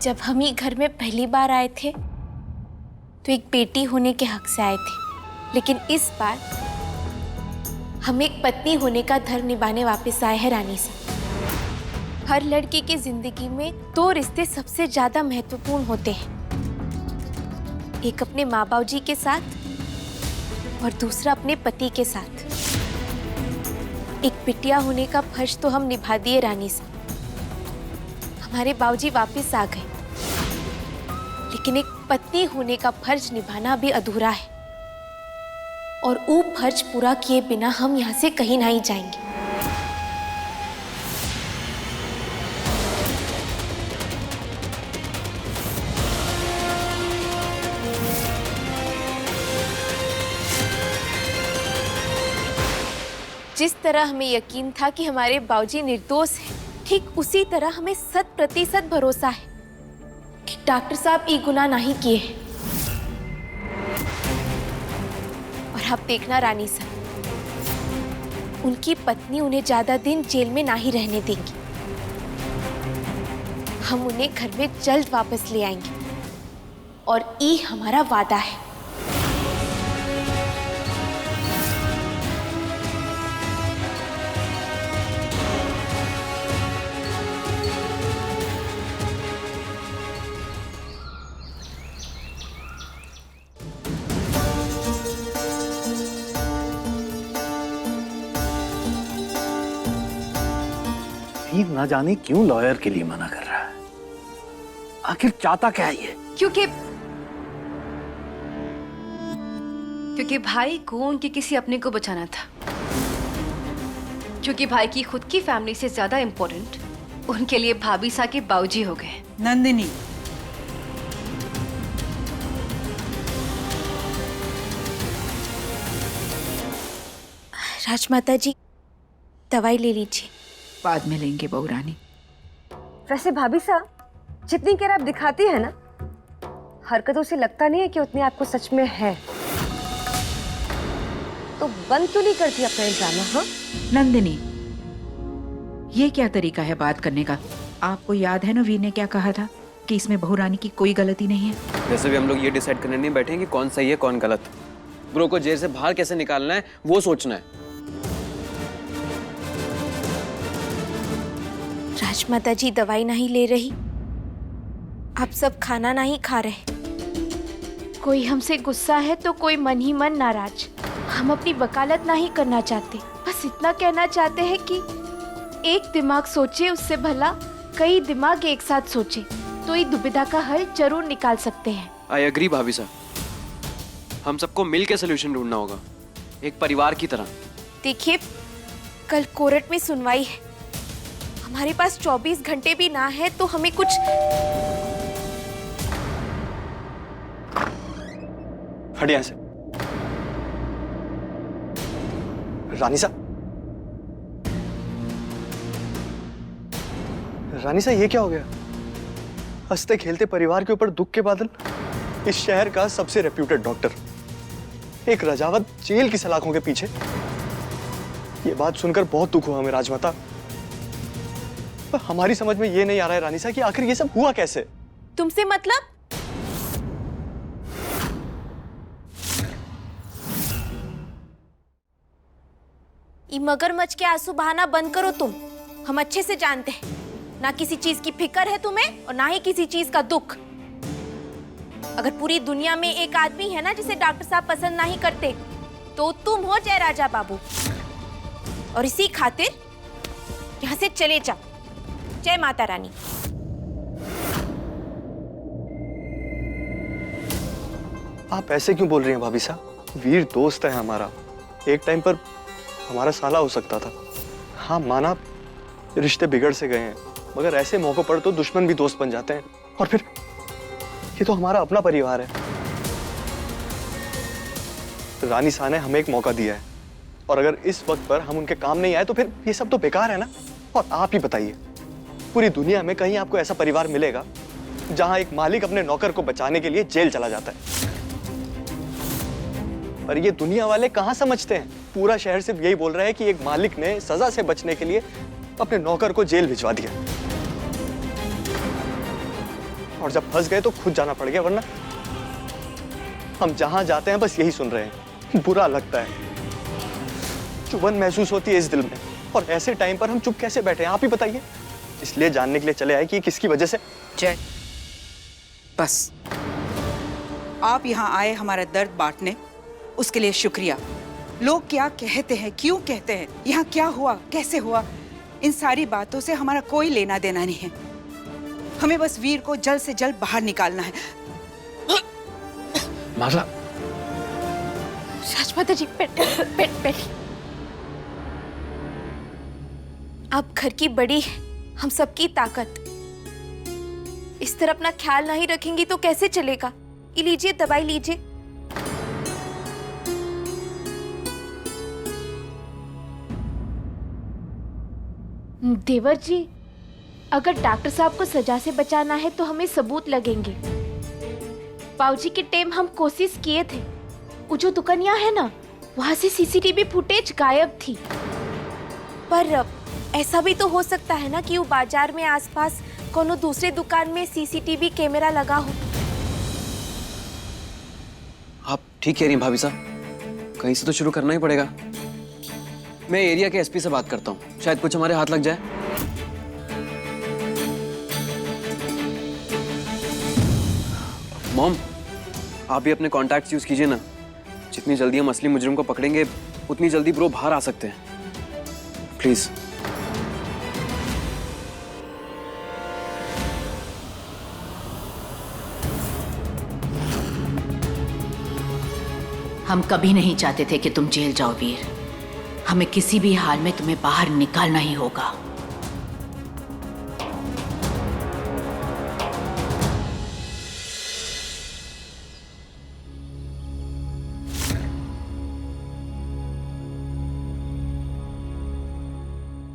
जब हम ये घर में पहली बार आए थे तो एक बेटी होने के हक से आए थे, लेकिन इस बार हम एक पत्नी होने का धर्म निभाने वापस आए हैं रानी साहब। हर लड़की की जिंदगी में दो रिश्ते सबसे ज्यादा महत्वपूर्ण होते हैं, एक अपने माँ बाप जी के साथ और दूसरा अपने पति के साथ। एक बिटिया होने का फर्ज तो हम निभा दिए रानी साहब, हमारे बाबूजी वापस आ गए, लेकिन एक पत्नी होने का फर्ज निभाना भी अधूरा है और वो फर्ज पूरा किए बिना हम यहाँ से कहीं नहीं जाएंगे। जिस तरह हमें यकीन था कि हमारे बाबूजी निर्दोष हैं, ठीक उसी तरह हमें 100% भरोसा है कि डॉक्टर साहब ये गुनाह नहीं किए हैं। और आप देखना रानी साहब, उनकी पत्नी उन्हें ज्यादा दिन जेल में नहीं रहने देंगी। हम उन्हें घर में जल्द वापस ले आएंगे और ये हमारा वादा है। ना जाने क्यों लॉयर के लिए मना कर रहा है, आखिर चाहता क्या है ये? क्योंकि भाई को उनके किसी अपने को बचाना था, क्योंकि भाई की खुद की फैमिली से ज्यादा इम्पोर्टेंट उनके लिए भाभी सा के बाबूजी हो गए। नंदिनी, राजमाता जी, दवाई ले लीजिए। बाद में लेंगे बहू रानी। वैसे भाभी साहब, जितनी केयर आप दिखाती है ना, हरकतों से लगता नहीं है कि उतनी आपको सच में है। तो बंद क्यों नहीं करती अपना ये ड्रामा? हाँ नंदिनी, ये क्या तरीका है बात करने का? आपको याद है ना वीर ने क्या कहा था कि इसमें बहू रानी की कोई गलती नहीं है। वैसे भी हम लोग ये डिसाइड करने नहीं बैठे हैं कि कौन सही है कौन गलत। ब्रो को जेल से बाहर कैसे निकालना है वो सोचना है। राजमाता जी दवाई नहीं ले रही, आप सब खाना नहीं खा रहे, कोई हमसे गुस्सा है तो कोई मन ही मन नाराज। हम अपनी वकालत नहीं करना चाहते, बस इतना कहना चाहते हैं कि एक दिमाग सोचे उससे भला कई दिमाग एक साथ सोचे तो ये दुविधा का हल जरूर निकाल सकते हैं। आई एग्री भाभी साहब, हम सबको मिल के सोल्यूशन ढूंढना होगा, एक परिवार की तरह। देखिए, कल कोर्ट में सुनवाई है, हमारे पास 24 घंटे भी ना है तो हमें कुछ। हट यहाँ से। रानी साहब, रानी साहब ये क्या हो गया? हंसते खेलते परिवार के ऊपर दुख के बादल। इस शहर का सबसे रेप्यूटेड डॉक्टर एक रजावत जेल की सलाखों के पीछे। ये बात सुनकर बहुत दुख हुआ हमें राजमाता। पर हमारी समझ में ये नहीं आ रहा है रानी साहब कि आखिर ये सब हुआ कैसे? तुमसे मतलब? ये मगरमच्छ के आंसू बहाना बंद करो तुम। हम अच्छे से जानते हैं, ना किसी चीज की फिक्र है तुम्हें और ना ही किसी चीज का दुख। अगर पूरी दुनिया में एक आदमी है ना जिसे डॉक्टर साहब पसंद नहीं करते तो तुम हो जय राजा बाबू। और इसी खातिर यहाँ से चले जाओ। जय माता रानी। आप ऐसे क्यों बोल रही हैं भाभी साहब? वीर दोस्त है हमारा, एक टाइम पर हमारा साला हो सकता था। हाँ माना रिश्ते बिगड़ से गए हैं, मगर ऐसे मौकों पर तो दुश्मन भी दोस्त बन जाते हैं। और फिर ये तो हमारा अपना परिवार है। रानी साहब ने हमें एक मौका दिया है और अगर इस वक्त पर हम उनके काम नहीं आए तो फिर ये सब तो बेकार है ना। और आप ही बताइए, पूरी दुनिया में कहीं आपको ऐसा परिवार मिलेगा जहां एक मालिक अपने नौकर को बचाने के लिए जेल चला जाता है? पर ये दुनिया वाले कहां समझते हैं। पूरा शहर सिर्फ यही बोल रहा है कि एक मालिक ने सजा से बचने के लिए अपने नौकर को जेल भिजवा दिया। और जब फंस गए तो खुद जाना पड़ गया, वरना हम जहां जाते हैं बस यही सुन रहे हैं। बुरा लगता है, चुभन महसूस होती है इस दिल में। और ऐसे टाइम पर हम चुप कैसे बैठे हैं, आप ही बताइए। इसलिए जानने के लिए चले आए कि किसकी वजह से। जय, बस आप यहाँ आए हमारा दर्द बांटने, उसके लिए शुक्रिया। लोग क्या कहते हैं, क्यों कहते हैं, यहाँ क्या हुआ, कैसे हुआ, इन सारी बातों से हमारा कोई लेना देना नहीं है। हमें बस वीर को जल्द से जल्द बाहर निकालना है। माला, राजमाता जी, बैठ। आप घर की बड़ी, हम सबकी ताकत। इस तरह अपना ख्याल नहीं रखेंगी तो कैसे चलेगा। ये लीजिए, दवाई लीजिए। देवर जी, अगर डॉक्टर साहब को सजा से बचाना है तो हमें सबूत लगेंगे। बाबूजी के टाइम हम कोशिश किए थे, वो जो दुकानिया है ना, वहां से सीसीटीवी फुटेज गायब थी। पर ऐसा भी तो हो सकता है ना कि वो बाजार में आसपास कोनो दूसरे दुकान में सीसीटीवी कैमरा लगा हो। आप ठीक कह रही हैं भाभी साहब, कहीं से तो शुरू करना ही पड़ेगा। मैं एरिया के एसपी से बात करता हूँ, शायद कुछ हमारे हाथ लग जाए। मॉम, आप भी अपने कॉन्टैक्ट्स यूज कीजिए ना। जितनी जल्दी हम असली मुजरिम को पकड़ेंगे उतनी जल्दी ब्रो बाहर आ सकते हैं। प्लीज। हम कभी नहीं चाहते थे कि तुम जेल जाओ वीर। हमें किसी भी हाल में तुम्हें बाहर निकालना ही होगा।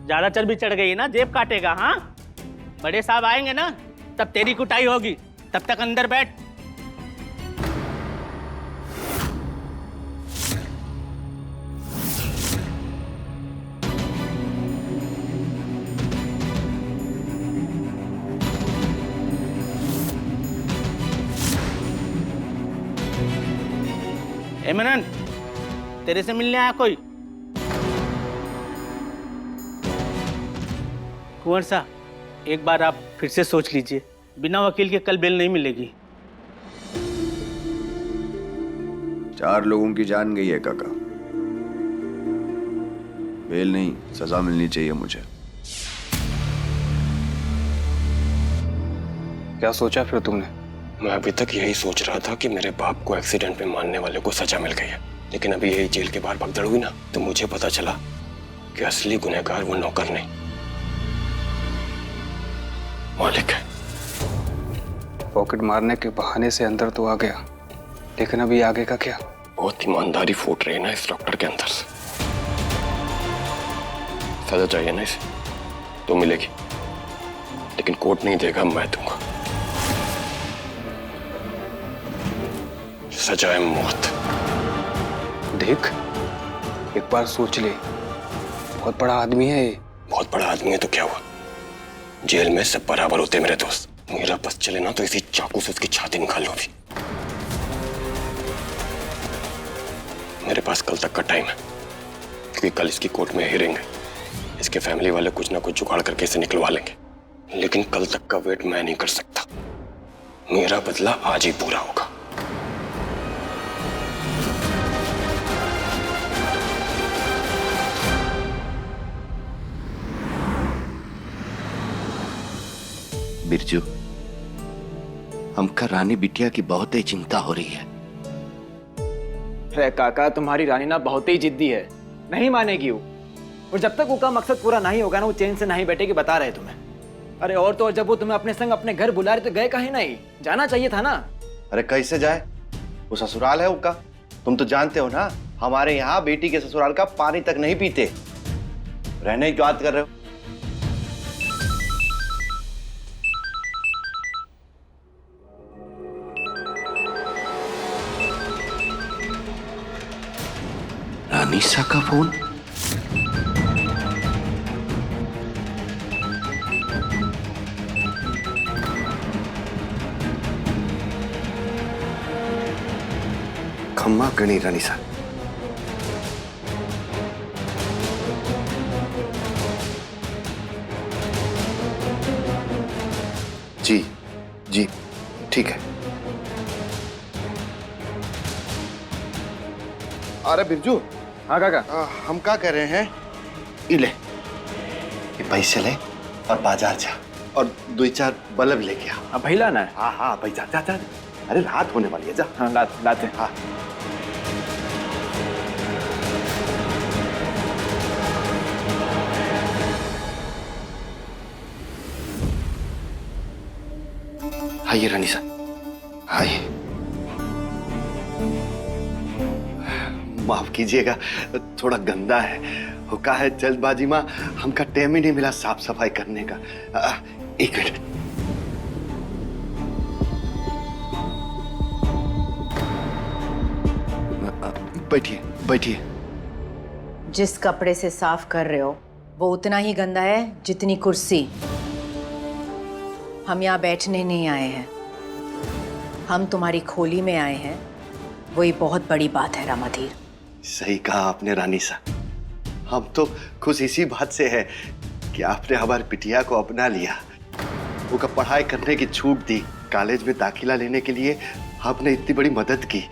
ज्यादा चर्बी चढ़ गई है ना, जेब काटेगा। हाँ, बड़े साहब आएंगे ना तब तेरी कुटाई होगी। तब तक अंदर बैठ। मनन, तेरे से मिलने आया कोई? कुंवर साहब, एक बार आप फिर से सोच लीजिए। बिना वकील के कल बेल नहीं मिलेगी। 4 लोगों की जान गई है काका। बेल नहीं, सजा मिलनी चाहिए मुझे। क्या सोचा फिर तुमने? मैं अभी तक यही सोच रहा था कि मेरे बाप को एक्सीडेंट में मारने वाले को सजा मिल गई है, लेकिन अभी यही जेल के बाहर भगदड़ हुई ना, तो मुझे पता चला कि असली गुनहगार वो नौकर नहीं, मालिक है। पॉकेट मारने के बहाने से अंदर तो आ गया, लेकिन अभी आगे का क्या? बहुत ईमानदारी फूट रही है ना इस डॉक्टर के अंदर से। सजा चाहिए ना इसे, तो मिलेगी, लेकिन कोर्ट नहीं देगा, मैं दूंगा। सजाए मौत। देख, एक बार सोच ले, बहुत बड़ा आदमी है ये। बहुत बड़ा आदमी है तो क्या हुआ, जेल में सब बराबर होते मेरे दोस्त। मेरा बस चले ना तो इसी चाकू से उसकी छाती निकाल लो अभी। मेरे पास कल तक का टाइम है, क्योंकि कल इसकी कोर्ट में हियरिंग है। इसके फैमिली वाले कुछ ना कुछ जुगाड़ करके इसे निकलवा लेंगे, लेकिन कल तक का वेट मैं नहीं कर सकता। मेरा बदला आज ही पूरा होगा। बिरजू, हमका रानी बिटिया की बहुत ही चिंता हो रही है। अरे काका, तुम्हारी रानी ना बहुत ही जिद्दी है, नहीं मानेगी वो। और जब तक उसका मकसद पूरा नहीं होगा ना, वो चैन से नहीं बैठेगी, बता रहे तुम्हें। अरे और तो और, जब वो तुम्हें अपने संग अपने घर बुला रहे तो गए कहीं नहीं, जाना चाहिए था ना। अरे कैसे जाए, वो ससुराल है उसका। तुम तो जानते हो ना, हमारे यहाँ बेटी के ससुराल का पानी तक नहीं पीते। रहने की बात कर रहे हो। रानीसा का फोन। खम्मा गणी रानीसा। जी जी ठीक है। अरे बिरजू। हाँ काका। हम क्या कर रहे हैं, इले ये पैसे ले और बाजार जा और 2-4 बल्ब लेके आ। अब भाई लाना है? हाँ हाँ भाई जा जा जा। अरे रात होने वाली है, जा। हाँ लाते हैं। हाँ आइए रानीसा, आइए। माफ कीजिएगा, थोड़ा गंदा है। हुक्का है जल्दबाजी में, हमका टाइम ही नहीं मिला साफ सफाई करने का। एक मिनट। बैठिए बैठिए। जिस कपड़े से साफ कर रहे हो वो उतना ही गंदा है जितनी कुर्सी। हम यहाँ बैठने नहीं आए हैं, हम तुम्हारी खोली में आए हैं। वही बहुत बड़ी बात है रामाधीर। सही कहा आपने रानीसा। हम तो खुश इसी बात से है कि आपने हमारी बिटिया को अपना लिया, वो का पढ़ाई करने की छूट दी, कॉलेज में दाखिला लेने के लिए आपने इतनी बड़ी मदद की।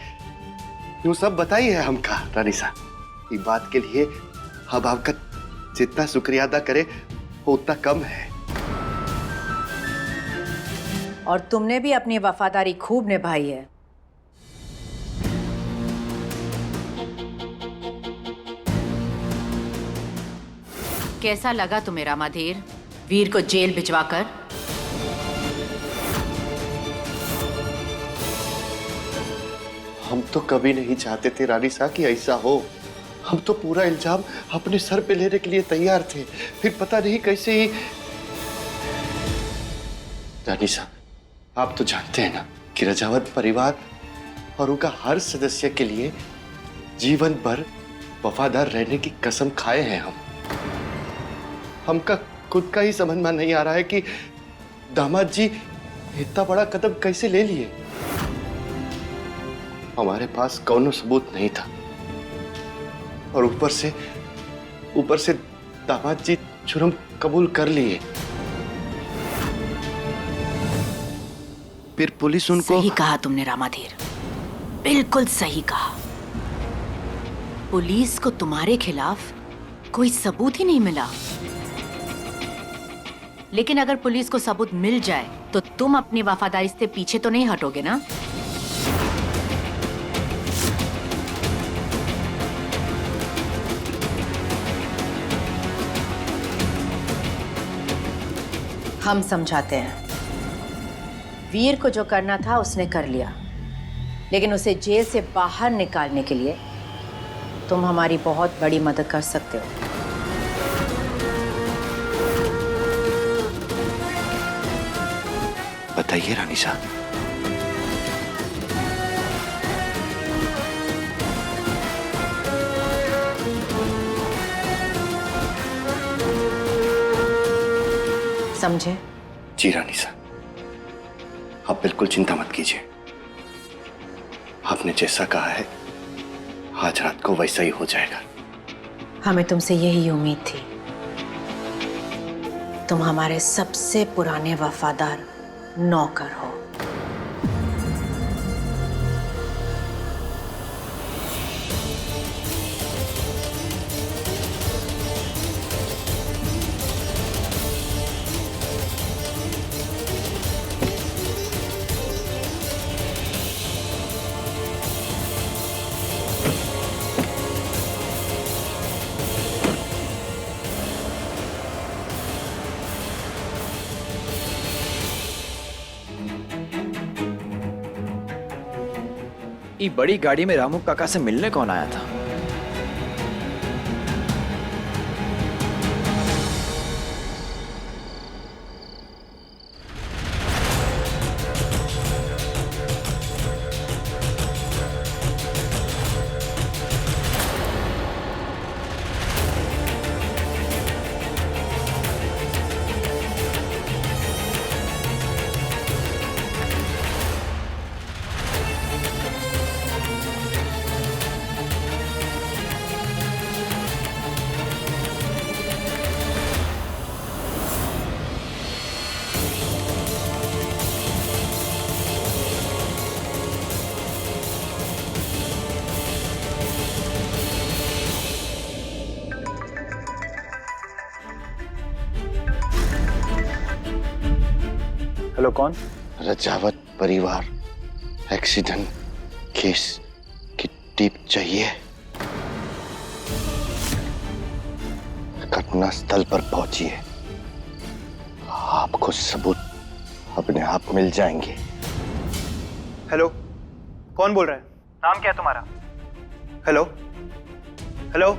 यूँ सब बताई है हमका रानीसा। इस बात के लिए हम आपका जितना शुक्रिया अदा करे वो उतना कम है। और तुमने भी अपनी वफादारी खूब निभाई है। कैसा लगा तुम्हें रामाधीर, वीर को जेल भिजवाकर? हम तो कभी नहीं चाहते थे रानीसा कि ऐसा हो। हम तो पूरा इल्जाम अपने सर पे लेने के लिए तैयार थे, फिर पता नहीं कैसे ही। रानीसा, आप तो जानते हैं ना कि रजावत परिवार और उनका हर सदस्य के लिए जीवन भर वफादार रहने की कसम खाए हैं हम। हमका खुद का ही समझ में नहीं आ रहा है कि दामाद जी इतना बड़ा कदम कैसे ले लिए। हमारे पास कौनो सबूत नहीं था और ऊपर से दामाद जी जुर्म कबूल कर लिए। फिर पुलिस उनको। सही कहा तुमने रामाधीर, बिल्कुल सही कहा। पुलिस को तुम्हारे खिलाफ कोई सबूत ही नहीं मिला, लेकिन अगर पुलिस को सबूत मिल जाए तो तुम अपनी वफादारी से पीछे तो नहीं हटोगे ना? हम समझाते हैं। वीर को जो करना था उसने कर लिया, लेकिन उसे जेल से बाहर निकालने के लिए तुम हमारी बहुत बड़ी मदद कर सकते हो। बताइए रानीसा। समझे? जी रानीसा, आप बिल्कुल चिंता मत कीजिए। आपने जैसा कहा है आज रात को वैसा ही हो जाएगा। हमें तुमसे यही उम्मीद थी। तुम हमारे सबसे पुराने वफादार नौकर हो। ये बड़ी गाड़ी में रामू काका से मिलने कौन आया था? बोलो कौन? रजावत परिवार एक्सीडेंट केस की टीप चाहिए। घटना स्थल पर पहुंची है, आपको सबूत अपने आप मिल जाएंगे। हेलो, कौन बोल रहा है? नाम क्या है तुम्हारा? Hello hello.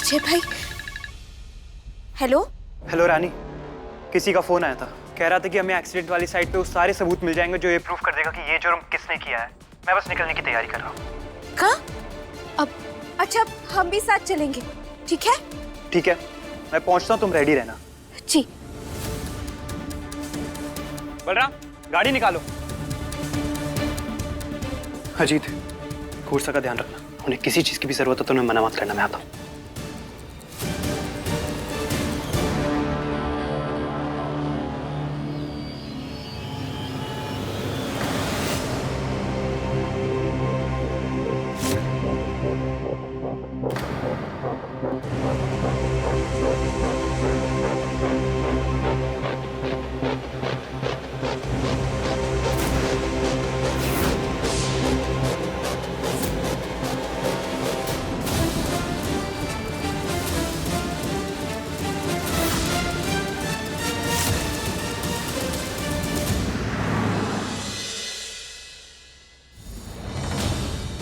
विजय भाई। हेलो। हेलो रानी, किसी का फोन आया था, कह रहा था कि हमें एक्सीडेंट वाली साइड पे उस सारे सबूत मिल जाएंगे जो ये प्रूफ कर देगा कि ये जुर्म किसने किया है। मैं बस निकलने की तैयारी कर रहा हूँ। कहाँ? अब अच्छा, हम भी साथ चलेंगे, ठीक है? ठीक है, मैं पहुंचता हूँ, तुम रेडी रहना। जी। बलराम, गाड़ी निकालो। अजीत, कूर्सा का ध्यान रखना, उन्हें किसी चीज की भी जरूरत हो तो उन्हें मना मत करना, मैं आता हूँ।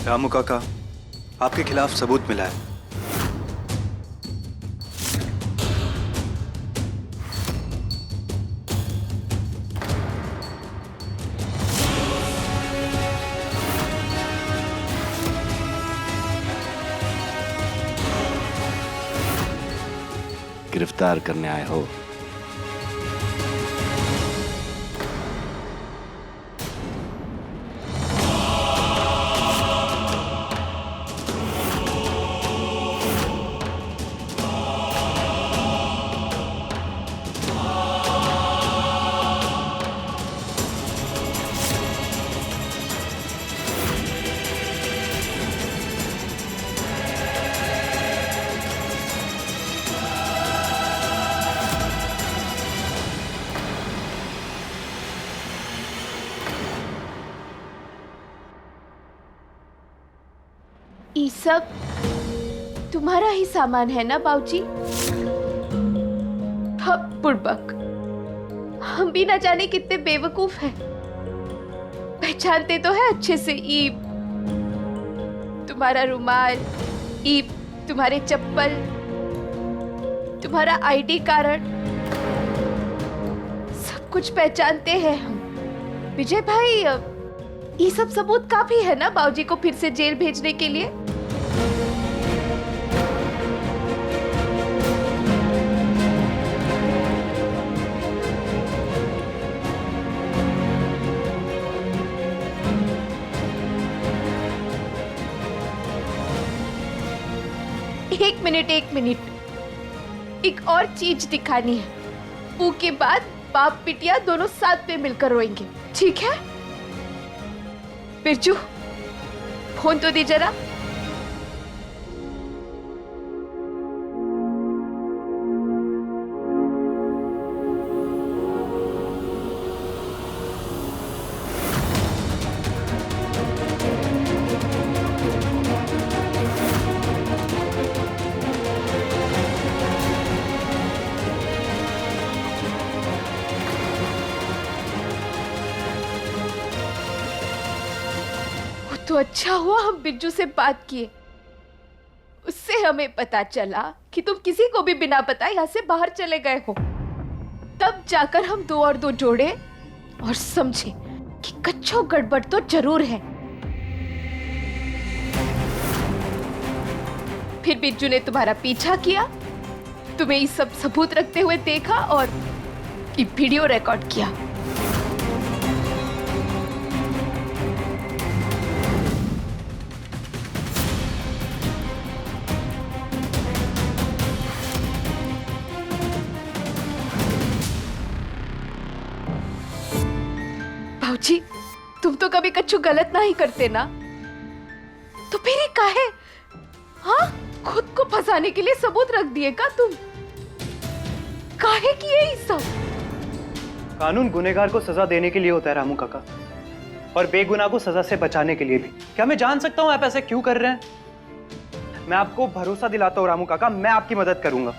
रामू काका, आपके खिलाफ सबूत मिला है। गिरफ्तार करने आए हो? ये सब तुम्हारा ही सामान है ना बाबूजी? बुड़बक, हम भी ना जाने कितने बेवकूफ हैं। पहचानते तो है अच्छे से ईब, तुम्हारा रुमाल, ईब तुम्हारे चप्पल, तुम्हारा आईडी कार्ड, सब कुछ पहचानते हैं हम। विजय भाई, ये सब सबूत काफी है ना बाबूजी को फिर से जेल भेजने के लिए? एक मिनट, एक और चीज दिखानी है। वो के बाद बाप बिटिया दोनों साथ में मिलकर रोएंगे, ठीक है? बिरजू, फोन तो दे जरा। तो अच्छा हुआ हम बिरजू से बात किए, उससे हमें पता चला कि तुम किसी को भी बिना बताए यहाँ से बाहर चले गए हो। तब जाकर हम 2 और 2 जोड़े और समझे कि कच्छो गड़बड़ तो जरूर है। फिर बिरजू ने तुम्हारा पीछा किया, तुम्हें ये सब सबूत रखते हुए देखा और ये वीडियो रिकॉर्ड किया। भाऊजी, तुम तो कभी कच्चू गलत नहीं करते ना, तो फिर ये काहे? हाँ, खुद को फंसाने के लिए सबूत रख दिए का तुम? काहे किए ये सब? कानून गुनहगार को सजा देने के लिए होता है रामू काका, और बेगुनाह को सजा से बचाने के लिए भी। क्या मैं जान सकता हूं आप ऐसे क्यों कर रहे हैं? मैं आपको भरोसा दिलाता हूं रामू काका, मैं आपकी मदद करूंगा।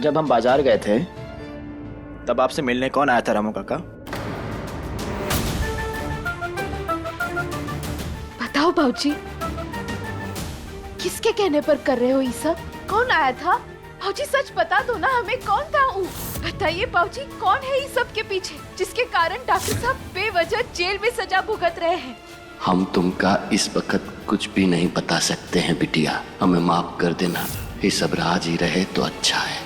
जब हम बाजार गए थे तब आपसे मिलने कौन आया था रामू काका? बताओ भाऊजी, किसके कहने पर कर रहे हो ये सब? कौन आया था? भाऊजी सच बता दो ना हमें, कौन था वो? बताइए भाऊजी, कौन है इस सब के पीछे जिसके कारण डॉक्टर साहब बेवजह जेल में सजा भुगत रहे हैं? हम तुमका इस वक्त कुछ भी नहीं बता सकते हैं बिटिया, हमें माफ कर देना। ये सब राज ही रहे तो अच्छा है।